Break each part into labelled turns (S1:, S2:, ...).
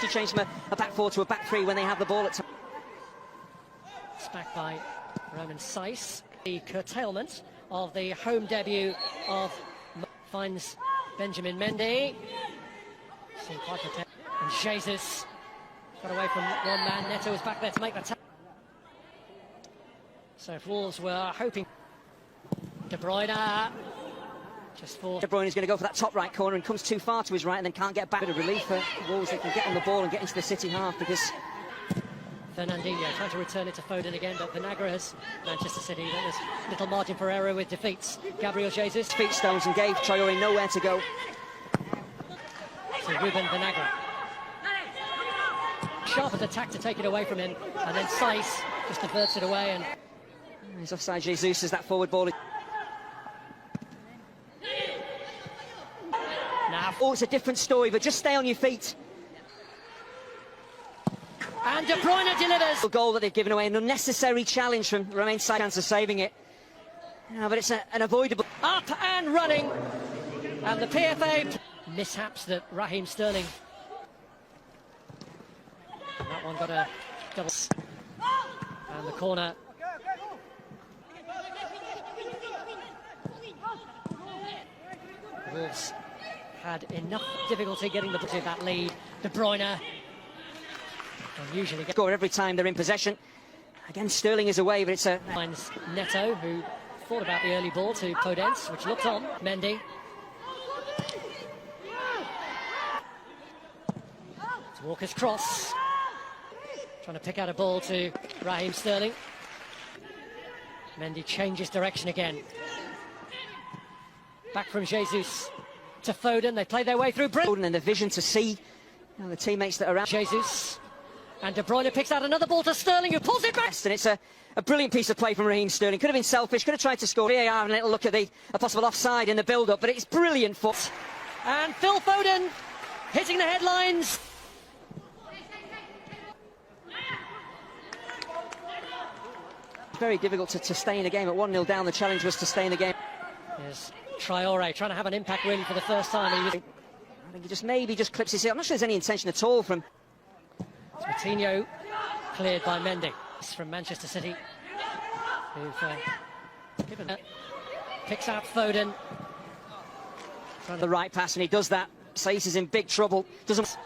S1: To change from a back four to a back three when they have the ball at time.
S2: It's backed by Roman Saiss. The curtailment of the home debut of finds Benjamin Mendy. Seemed quite protected. And Jesus got away from one man. Neto was back there to make the tackle. So if Wolves were hoping, De Bruyne just for
S1: De Bruyne is going to go for that top right corner and comes too far to his right and then can't get back. Bit of relief for Wolves. They can get on the ball and get into the City half because
S2: Fernandinho trying to return it to Foden again, but Vinagre has Manchester City. There's little margin for error with defeats. Gabriel Jesus
S1: feet stones and gave Traore nowhere to go.
S2: So Ruben Vinagre. Sharpened attack to take it away from him, and then Saiss just diverts it away. And
S1: he's offside Jesus as that forward ball is.
S2: Now,
S1: oh, it's a different story, but just stay on your feet.
S2: And De Bruyne delivers.
S1: A goal that they've given away, an unnecessary challenge from the Remain side, chance of saving it. Yeah, but it's an avoidable.
S2: Up and running, and the PFA mishaps that Raheem Sterling. And that one got a double. And the corner. Wolves had enough difficulty getting the to that lead. De Bruyne usually
S1: score every time they're in possession. Again, Sterling is away, but it's a
S2: finds Neto, who thought about the early ball to Podence, which looked on. Mendy. It's Walker's cross. Trying to pick out a ball to Raheem Sterling. Mendy changes direction again. Back from Jesus to Foden. They play their way through.
S1: Foden and the vision to see the teammates that are around.
S2: Jesus. And De Bruyne picks out another ball to Sterling, who pulls it back.
S1: And it's a brilliant piece of play from Raheem Sterling. Could have been selfish, could have tried to score. VAR and a little look at a possible offside in the build-up, but it's brilliant foot.
S2: And Phil Foden hitting the headlines.
S1: Very difficult to stay in the game. At 1-0 down, the challenge was to stay in the game.
S2: Here's Traore trying to have an impact really for the first time.
S1: I think he just clips his heel. I'm not sure there's any intention at all from.
S2: Coutinho cleared by Mendy. It's from Manchester City. Who've given it. Picks out Foden.
S1: The right pass, and he does that. Saiss is in big trouble. Doesn't.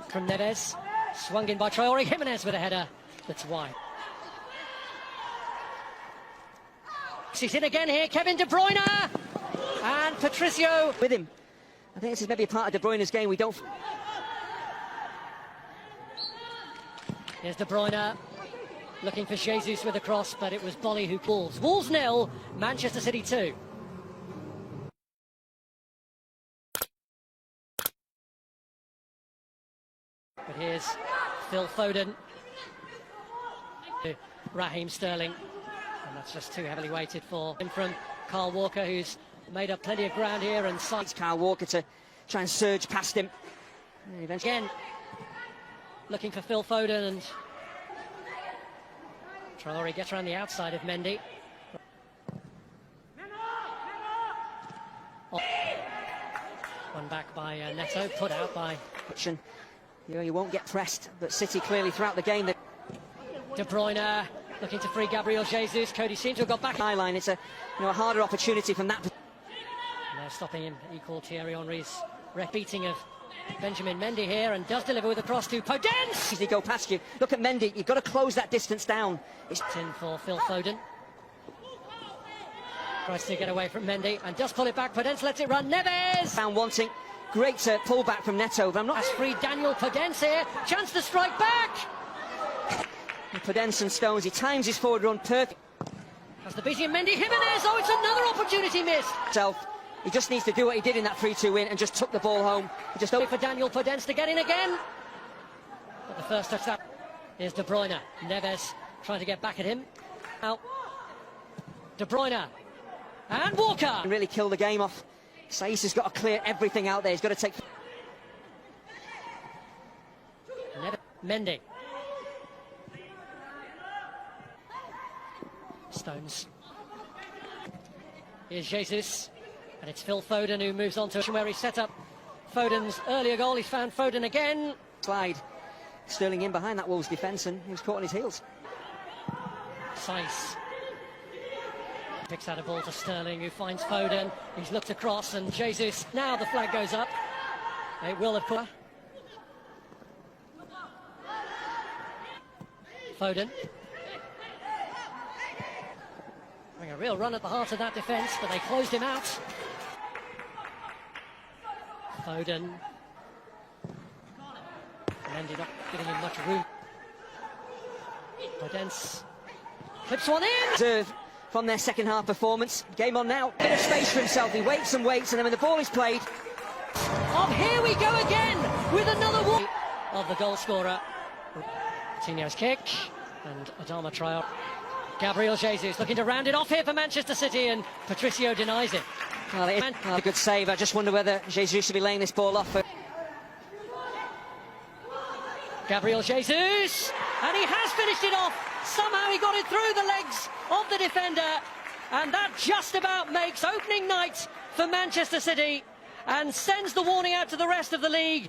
S2: From Neves. Swung in by Traore. Jimenez with a header that's wide. He's in again here. Kevin De Bruyne. And Patricio
S1: with him. I think this is maybe a part of De Bruyne's game. We don't.
S2: Here's De Bruyne looking for Jesus with a cross, but it was Bolly who calls. Wolves 0, Manchester City 2. But here's Phil Foden. Raheem Sterling. And that's just too heavily weighted for him from Kyle Walker, who's made up plenty of ground here, and
S1: sides Kyle Walker to try and surge past him.
S2: Again, looking for Phil Foden, and Traore gets around the outside of Mendy. One back by Neto, put out by.
S1: You won't get pressed, but City clearly throughout the game.
S2: De Bruyne looking to free Gabriel Jesus. Cody seems to have got back.
S1: High line. It's a harder opportunity from that.
S2: They're stopping him. Equal Thierry Henry's beating of Benjamin Mendy here, and does deliver with a cross to Podence.
S1: Easily go past you. Look at Mendy. You've got to close that distance down.
S2: It's in for Phil Foden. Tries to get away from Mendy and does pull it back. Podence lets it run. Neves
S1: found wanting. Great pull back from Neto, but I'm not.
S2: That's free Daniel Podence here. Chance to strike back.
S1: Podence and Stones. He times his forward run perfect.
S2: Has the beating of Mendy. Jimenez. Oh, it's another opportunity missed.
S1: He just needs to do what he did in that 3-2 win and just took the ball home. He just
S2: for Daniel Podence to get in again. But the first touchdown is De Bruyne. Neves trying to get back at him. Out. De Bruyne and Walker.
S1: Really kill the game off. Saiss has got to clear everything out there. He's got to take.
S2: Mendy. Stones. Here's Jesus. And it's Phil Foden who moves on to where he set up Foden's earlier goal. He's found Foden again.
S1: Slide Sterling in behind that Wolves defence, and he was caught on his heels.
S2: Saiss picks out a ball to Sterling, who finds Foden. He's looked across, and Jesus. Now the flag goes up. It will, of course. Foden. Having a real run at the heart of that defence, but they closed him out. Foden. Mendy not giving him much room. Podence clips one in.
S1: Reserve from their second half performance. Game on now. Bit of space for himself. He waits and waits, and then when the ball is played.
S2: Here we go again with another one of the goal scorer. Coutinho's kick and Adama Traore. Gabriel Jesus looking to round it off here for Manchester City, and Patricio denies it.
S1: Well, it is a good save. I just wonder whether Jesus should be laying this ball off.
S2: Gabriel Jesus, and he has finished it off. Somehow he got it through the legs of the defender, and that just about makes opening night for Manchester City and sends the warning out to the rest of the league.